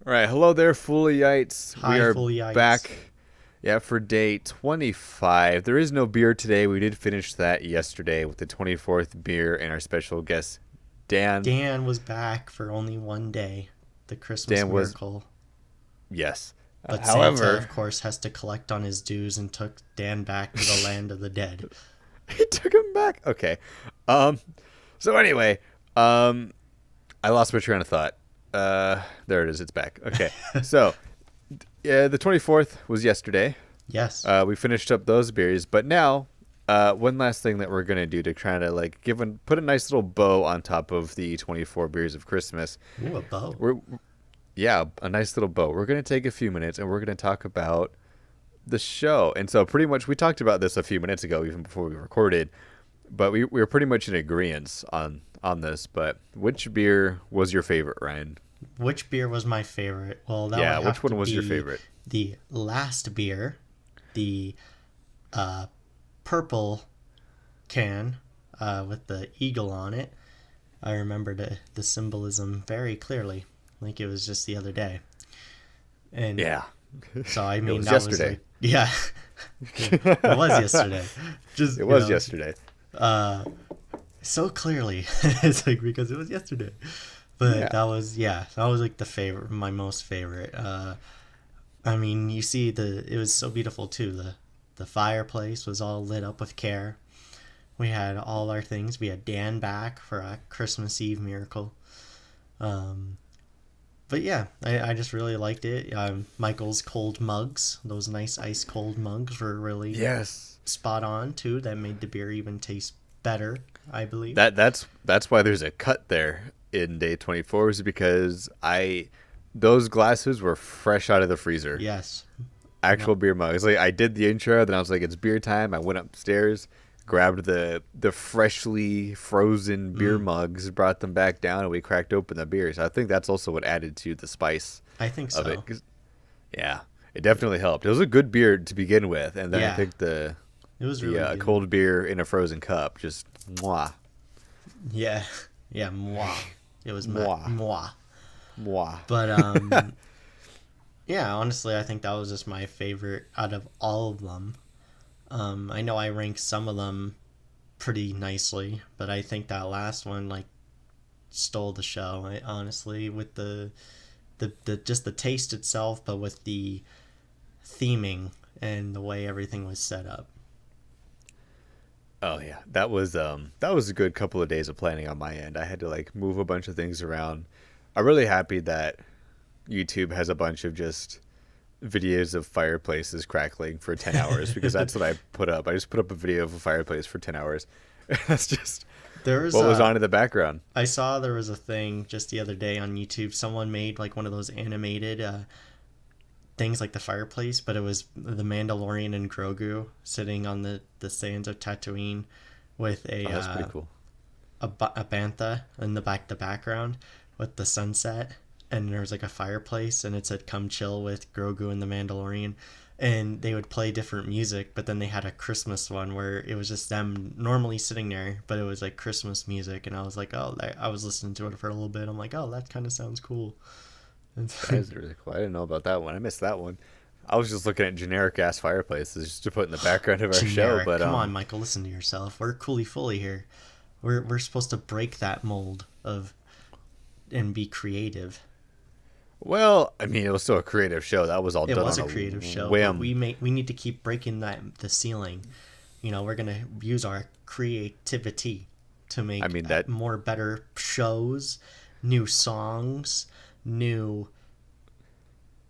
All right, hello there, Foolyites. We Hi, are Foliites. back, yeah, for day 25. There is no beer today. We did finish that yesterday with the 24th beer and our special guest, Dan. Dan was back for only one day, the Christmas Dan was, miracle. yes. But Santa, However, of course, has to collect on his dues and took Dan back to the land of the dead. he took him back. Okay. Um. So anyway, um, I lost my train of thought. There it is. It's back. Okay. So, yeah, the 24th was yesterday. Yes. We finished up those beers, but now, one last thing that we're gonna do to kind of like put a nice little bow on top of the 24 beers of Christmas. Ooh, a bow. We're Yeah, a nice little bow. We're gonna take a few minutes and we're gonna talk about the show. And so pretty much we talked about this a few minutes ago, even before we recorded. But we were pretty much in agreement on this. But which beer was your favorite, Ryan? Which beer was my favorite? Well, that Yeah, would which have to one was your be favorite? the last beer, the purple can with the eagle on it. I remember the symbolism very clearly, like it was just the other day. And Yeah, so I it mean was that was yesterday. like, yeah, it was yesterday. Just It was yesterday. so clearly. It's like because it was yesterday. But Yeah. that was like the favorite, my most favorite. I mean, you see it was so beautiful too. The fireplace was all lit up with care. We had all our things. We had Dan back for a Christmas Eve miracle. Um, but yeah, I just really liked it. Michael's cold mugs, those nice ice cold mugs, were really Yes. spot on too. That made the beer even taste better, I believe. That's why there's a cut there in day 24 is because those glasses were fresh out of the freezer. Yes. Actual beer mugs. Like I did the intro, then I was like, it's beer time. I went upstairs, grabbed the freshly frozen beer mugs, brought them back down, and we cracked open the beers. I think that's also what added to the spice I think of it. so. 'Cause, yeah, it definitely helped. It was a good beer to begin with, and then I Yeah. think the It was really good. cold beer in a frozen cup just mwah Yeah. Yeah, moi. It was Moi. moi. mwah. But yeah, honestly, I think that was just my favorite out of all of them. I know I ranked some of them pretty nicely, but I think that last one like stole the show. Honestly, with the just the taste itself, but with the theming and the way everything was set up. Oh yeah, that was a good couple of days of planning on my end. I had to like move a bunch of things around. I'm really happy that YouTube has a bunch of just videos of fireplaces crackling for 10 hours because that's what I put up. I just put up a video of a fireplace for 10 hours. That's just There was what was on in the background. I saw there was a thing just the other day on YouTube. Someone made like one of those animated things like the fireplace, but it was the Mandalorian and Grogu sitting on the sands of Tatooine with Oh, that's pretty cool. a bantha in the background with the sunset, and there was like a fireplace, and it said "Come chill with Grogu and the Mandalorian." And they would play different music, but then they had a Christmas one where it was just them normally sitting there, but it was like Christmas music, and I was like, oh, I was listening to it for a little bit. I'm like, oh, that kind of sounds cool. And That is really cool. I didn't know about that one. I missed that one. I was just looking at generic ass fireplaces just to put in the background of our show, generic. but Come on, Michael, listen to yourself. We're cooly fully here. We're supposed to break that mold of and be creative. well, I mean, it was still a creative show. That was all It done was on a creative show. But whim. we need to keep breaking the ceiling. You know, we're gonna use our creativity to make I mean, that more better shows, new songs, new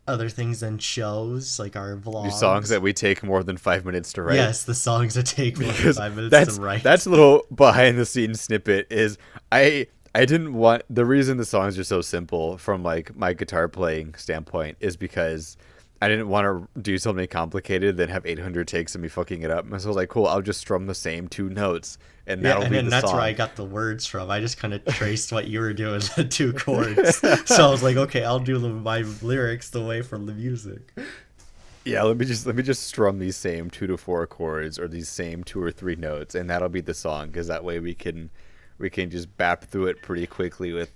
other things than shows like our vlogs. new songs that we take more than 5 minutes to write. Yes, the songs that take more than Because 5 minutes to write. that's a little behind the scenes snippet is I didn't want the reason the songs are so simple from like my guitar playing standpoint is because I didn't want to do something complicated then have 800 takes of me fucking it up. And so I was like, cool, I'll just strum the same two notes and Yeah, that'll and be then the that's song. where I got the words from. I just kind of traced what you were doing, the two chords. So I was like, okay, I'll do my lyrics the way from the music. Yeah, let me just strum these same 2 to 4 chords or these same 2 or 3 notes, and that'll be the song. Because that way we can just bap through it pretty quickly with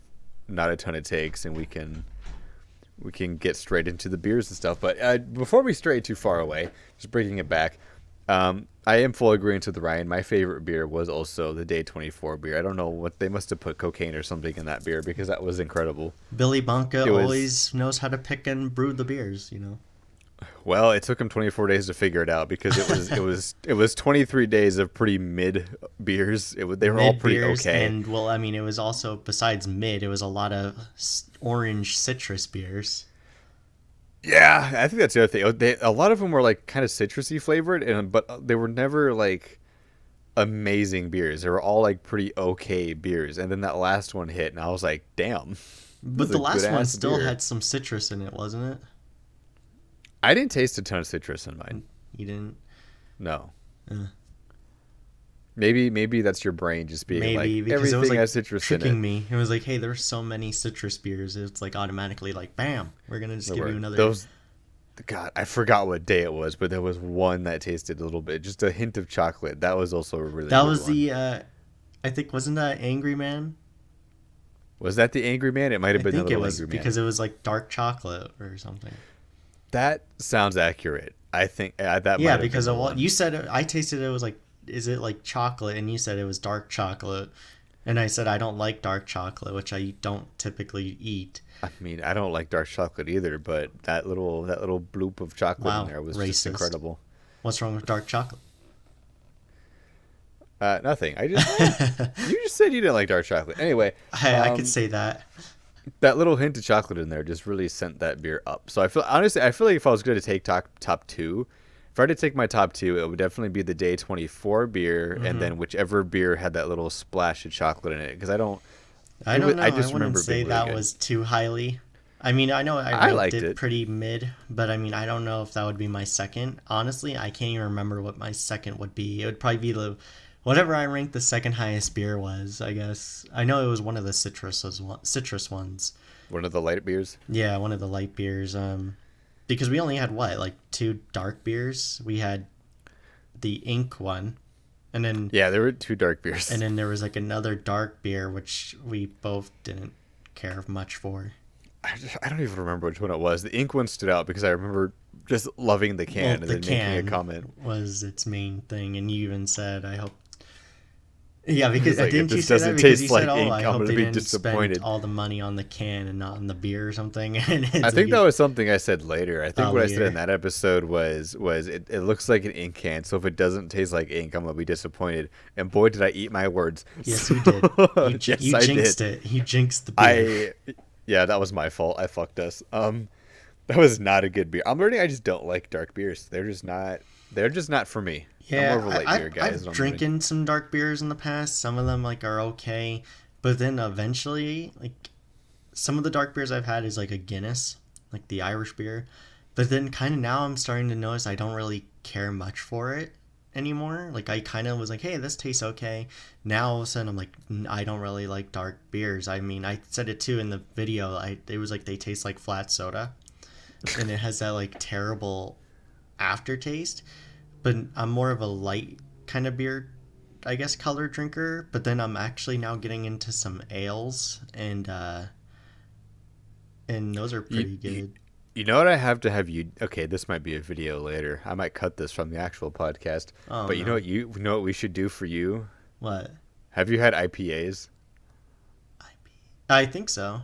not a ton of takes, and we we can get straight into the beers and stuff. But before we stray too far away, just bringing it back, I am full agreement with Ryan. My favorite beer was also the Day 24 beer. I don't know what they must have put cocaine or something in that beer because that was incredible. Billy Bunka It was- always knows how to pick and brew the beers, you know. Well, it took him 24 days to figure it out because it was 23 days of pretty mid beers. They were all Mid pretty beers, okay. and well, I mean, it was also besides mid, it was a lot of orange citrus beers. Yeah, I think that's the other thing. A lot of them were like kind of citrusy flavored, but they were never like amazing beers. They were all like pretty okay beers. And then that last one hit, and I was like, damn. But is the a last one good-ass still beer. had some citrus in it, wasn't it? I didn't taste a ton of citrus in mine. You didn't. No. Uh. Maybe that's your brain just being Maybe like because everything it was like has citrus in tricking it. me. It was like, hey, there's so many citrus beers. It's like automatically like, bam, we're gonna just give you another. God, I forgot what day it was, but there was one that tasted a little bit, just a hint of chocolate. That was also a really That good was one. the, I think, wasn't that Angry Man? Was that the Angry Man? It might I have been think the it little was Angry Man. because it was like dark chocolate or something. That sounds accurate. I think that might Yeah, have because been of the what one. you said, I tasted it was like, is it like chocolate? And you said it was dark chocolate, and I said I don't like dark chocolate, which I don't typically eat. I mean, I don't like dark chocolate either, but that little bloop of chocolate Wow, in there was racist. just incredible. What's wrong with dark chocolate? Nothing. You just said you didn't like dark chocolate. Anyway, I could say that. that little hint of chocolate in there just really sent that beer up. So I feel like if I was going to take top two, if I had to take my top two, it would definitely be the Day 24 beer, and then whichever beer had that little splash of chocolate in it. Because I don't I know. I just wouldn't remember say being really that good. was too highly. I mean, I know I I ranked liked it it. pretty mid, but I mean, I don't know if that would be my second. Honestly, I can't even remember what my second would be. It would probably be whatever I ranked the second highest beer was, I guess. I know it was one of the citrus ones. One of the light beers. Yeah, one of the light beers. Because we only had what, like 2 dark beers. We had the ink one, and then Yeah, there were 2 dark beers. and then there was like another dark beer which we both didn't care much for. I don't even remember which one it was. The ink one stood out because I remember just loving the can and the then making a can comment. was its main thing, and you even said, "I hope." Yeah, because It's like, didn't if you this say that? doesn't Because taste you said, like "Oh, ink, I I'm hope gonna they be didn't disappointed." spend all the money on the can and not on the beer or something." And it's I think like, that was something I said later. I think Oh, what I said later. in that episode was it looks like an ink can, so if it doesn't taste like ink, I'm gonna be disappointed. And boy, did I eat my words. Yes, you did. Yes, You I jinxed did. it. You jinxed the beer. Yeah, that was my fault. I fucked us. That was not a good beer. I'm learning I just don't like dark beers. They're just not for me. Yeah, I'm more of a light beer guy. is I've what I'm learning. drinking some dark beers in the past. Some of them like are okay, but then eventually, like some of the dark beers I've had is like a Guinness, like the Irish beer. But then kind of now I'm starting to notice I don't really care much for it anymore. Like I kind of was like, hey, this tastes okay. Now all of a sudden I'm like, I don't really like dark beers. I mean, I said it too in the video. It was like they taste like flat soda, and it has that like terrible aftertaste. But I'm more of a light kind of beer, I guess, color drinker. But then I'm actually now getting into some ales, and those are pretty good. You know what I have to have you? Okay, this might be a video later. I might cut this from the actual podcast. Oh, but you no. know what we should do for you? What? Have you had IPAs? I think so.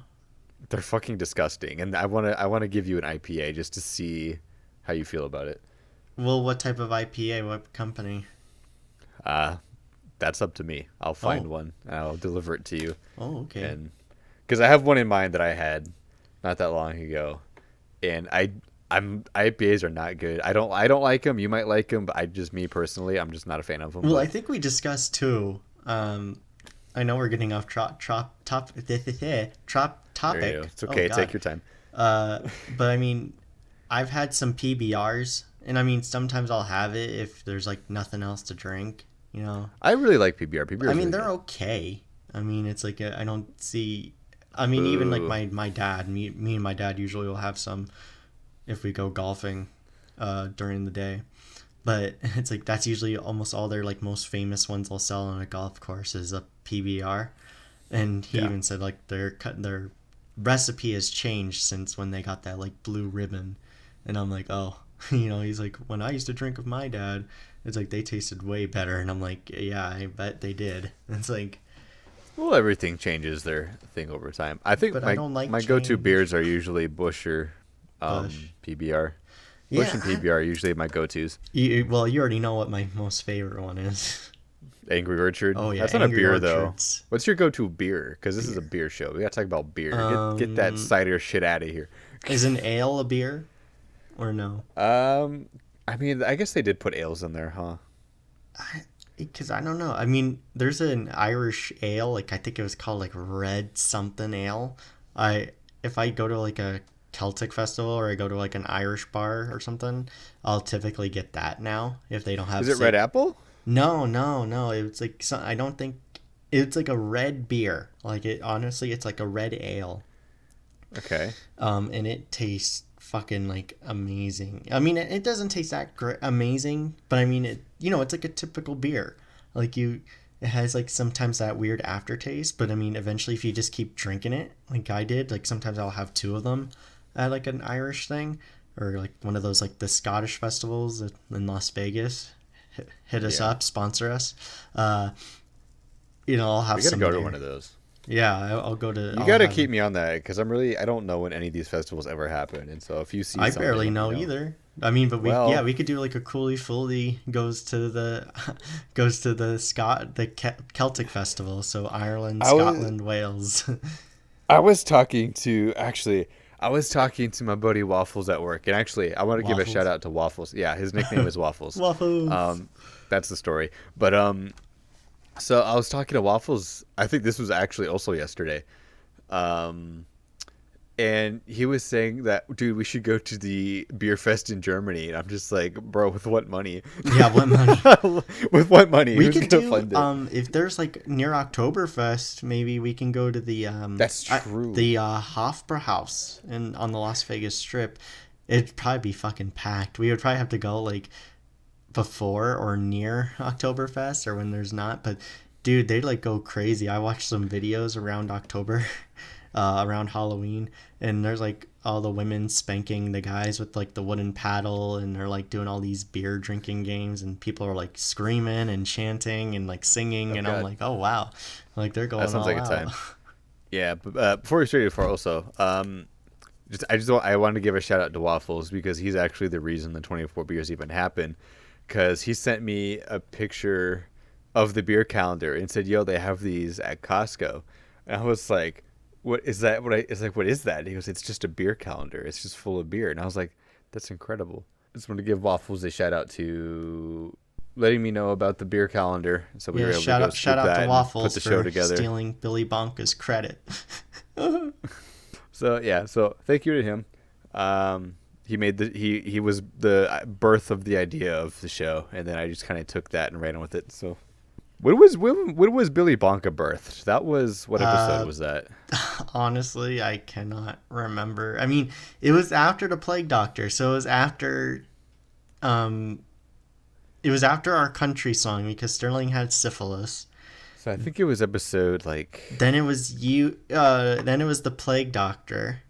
They're fucking disgusting, and I wanna give you an IPA just to see how you feel about it. Well, what type of IPA? What company? That's up to me. I'll find Oh. one and I'll deliver it to you. Oh, okay. And because I have one in mind that I had not that long ago, and IPAs are not good. I don't like them. You might like them, but me personally, I'm just not a fan of them. Well, but I think we discussed too. I know we're getting off topic. there you go. It's Oh, okay. God. Take your time. But I mean, I've had some PBRs, and I mean, sometimes I'll have it if there's like nothing else to drink, you know. I really like PBR. PBR. I mean, they're okay. I mean, it's like I don't see. I mean, even like Boo. my dad, me and my dad usually will have some if we go golfing during the day. But it's like that's usually almost all their like most famous ones they'll sell on a golf course is a PBR, and he Yeah. even said like their recipe has changed since when they got that like blue ribbon, and I'm like, oh, he's like, when I used to drink with my dad, it's like they tasted way better, and I'm like, yeah, I bet they did. It's like, Well, everything changes their thing over time. I think but I don't like my go-to change. beers are usually Bush or Bush. PBR. Bush Yeah, and PBR are usually my go-tos. well, you already know what my most favorite one is. Angry Orchard. Oh yeah, That's not a Angry beer though. Orchards. What's your go-to beer? Because this is a Beer. beer show. We gotta talk about beer. Get that Um, cider shit out of here. is an ale a beer or no? I mean, I guess they did put ales in there, huh? Because I don't know. I mean, there's an Irish ale, like I think it was called like Red something ale. I if I go to like a Celtic festival or I go to like an Irish bar or something, I'll typically get that now if they don't have. Is it Red Apple? No, no, no. It's like I don't think it's like a red beer. Like it honestly, it's like a red ale. Okay. And it tastes fucking like amazing. I mean, it doesn't taste that amazing, but I mean, it's like a typical beer. Like it has like sometimes that weird aftertaste, but I mean, eventually, if you just keep drinking it, like I did, like sometimes I'll have two of them at like an Irish thing or like one of those like the Scottish festivals in Las Vegas. Hit us Yeah. up, sponsor us. I'll have We gotta some go to there. one of those. Yeah, I'll go to. You I'll gotta have keep me on that because I don't know when any of these festivals ever happen, and so if you see I something, barely let me know either. I mean, but Well, we could do like a Cooley Fully goes to the goes to the Celtic festival. So Ireland, I was Scotland, Wales. I was talking to actually I was talking to my buddy Waffles at work, and actually I want to give a shout Waffles. out to Waffles. Yeah, his nickname is Waffles. Waffles. That's the story. But so I was talking to Waffles. I think this was actually also yesterday. Um, and he was saying that, dude, we should go to the beer fest in Germany. And I'm just like, bro, with what money? Yeah, what money? With what money? We Who's could gonna do fund it? if there's like near Oktoberfest, maybe we can go to the That's true. Hofbrauhaus and on the Las Vegas Strip. It'd probably be fucking packed. We would probably have to go like before or near Oktoberfest or when there's not. But dude, they'd like go crazy. I watched some videos around October, around Halloween, and there's like all the women spanking the guys with like the wooden paddle, and they're like doing all these beer drinking games, and people are like screaming and chanting and like singing, Oh and I'm God, like, oh wow, like they're going that sounds all like a out. time. Yeah, but before we start it, for also, I wanted to give a shout out to Waffles because he's actually the reason the 24 beers even happened. Because he sent me a picture of the beer calendar and said, "Yo, they have these at Costco," and I was like, "What is that? It's like, what is that?" And he goes, "It's just a beer calendar. It's just full of beer," and I was like, "That's incredible." I just want to give Waffles a shout out to letting me know about the beer calendar, so we were Yeah, able to go shout scoop out that to and put Waffles the show for together. stealing Billy Bonka's credit. So yeah, so thank you to him. He made he was the birth of the idea of the show, and then I just kind of took that and ran with it. So when was Billy Bonka birthed? That was what episode was that? Honestly, I cannot remember. I mean, it was after the Plague Doctor, so um it was after our country song because Sterling had syphilis. So I think it was episode like Then it was then it was the Plague Doctor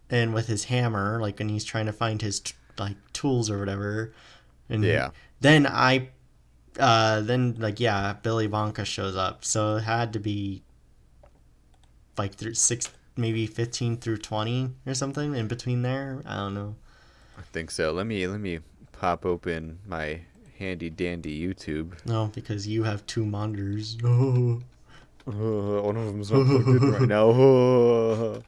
and with his hammer like when he's trying to find his like tools or whatever. And yeah. then then like yeah, Billy Bonka shows up. So it had to be like through 6 maybe 15 through 20 or something in between there. I don't know. I think so. Let me pop open my handy dandy YouTube. No, because you have two monitors. Oh. One of them's not plugged in right now.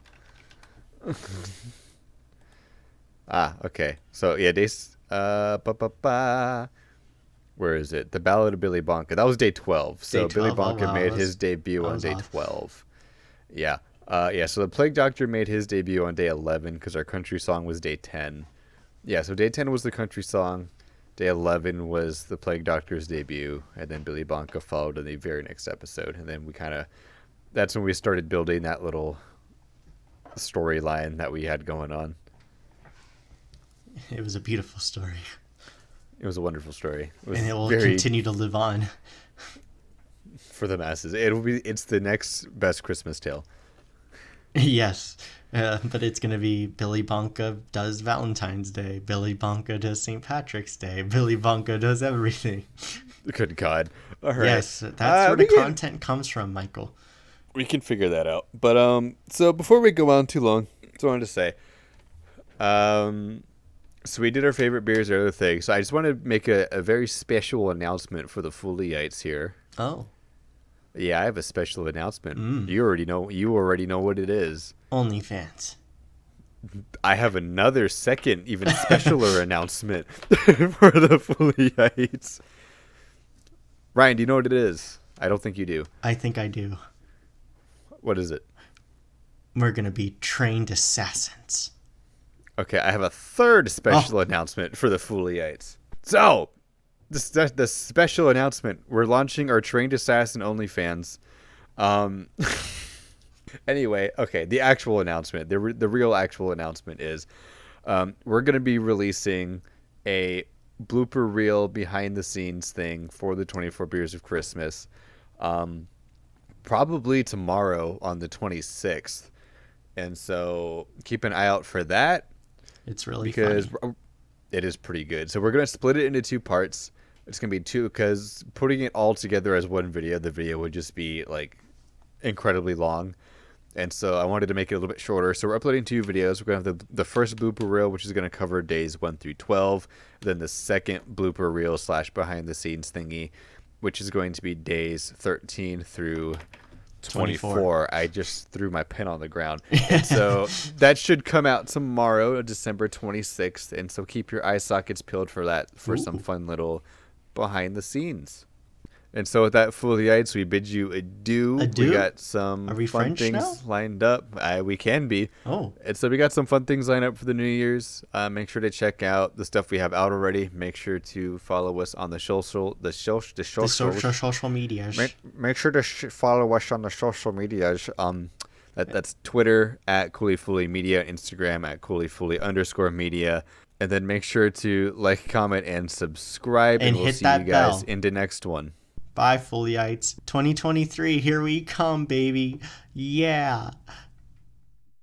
Okay. So yeah, days. Where is it? The Ballad of Billy Bonka. That was day 12. So Day Billy 12. Oh, Bonka wow. made his debut That on was day off. 12. Yeah. Yeah. So the Plague Doctor made his debut on day 11 because our country song was day 10. Yeah. So day 10 was the country song. Day 11 was the Plague Doctor's debut, and then Billy Bonka followed in the very next episode. And then that's when we started building that little storyline that we had going on. It was a beautiful story. It was a wonderful story. It was And it will very continue to live on. for the masses. It's the next best Christmas tale. Yes. But it's going to be Billy Bonka does Valentine's Day. Billy Bonka does St. Patrick's Day. Billy Bonka does everything. Good God. All right. Yes, that's where the content comes from, Michael. We can figure that out. But so before we go on too long, just wanted to say, so we did our favorite beers or other things. So I just want to make a very special announcement for the Foolyites here. Oh. Yeah, I have a special announcement. You already know what it is. OnlyFans. I have another second, even specialer announcement for the Foolyites. Ryan, do you know what it is? I don't think you do. I think I do. What is it? We're going to be trained assassins. Okay, I have a third special announcement for the Foolyites. So, the special announcement. We're launching our Trained Assassin OnlyFans. Anyway, okay, the actual announcement, the real actual announcement is we're going to be releasing a blooper reel behind the scenes thing for the 24 Beers of Christmas. Probably tomorrow on the 26th. And so keep an eye out for that. It's really funny. It is pretty good. So we're going to split it into two parts. It's going to be two because putting it all together as one video, the video would just be like incredibly long. And so I wanted to make it a little bit shorter. So we're uploading two videos. We're going to have the first blooper reel, which is going to cover days 1 through 12. Then the second blooper reel / behind the scenes thingy, which is going to be days 13 through 24. I just threw my pen on the ground. And so that should come out tomorrow, December 26th. And so keep your eye sockets peeled for that, for some fun little behind the scenes. And so with that, Foolyites, we bid you adieu. Adieu? We got some Are we fun French things now? lined up. We can be. Oh. And so we got some fun things lined up for the New Year's. Make sure to check out the stuff we have out already. Make sure to follow us on the social medias. Make sure to follow us on the social medias. That's Twitter at CooleyFooleyMedia, Instagram at CooleyFooley_media. And then make sure to like, comment, and subscribe. And we'll hit see that you guys bell. in the next one. Bye, Foolyites. 2023, here we come, baby. Yeah.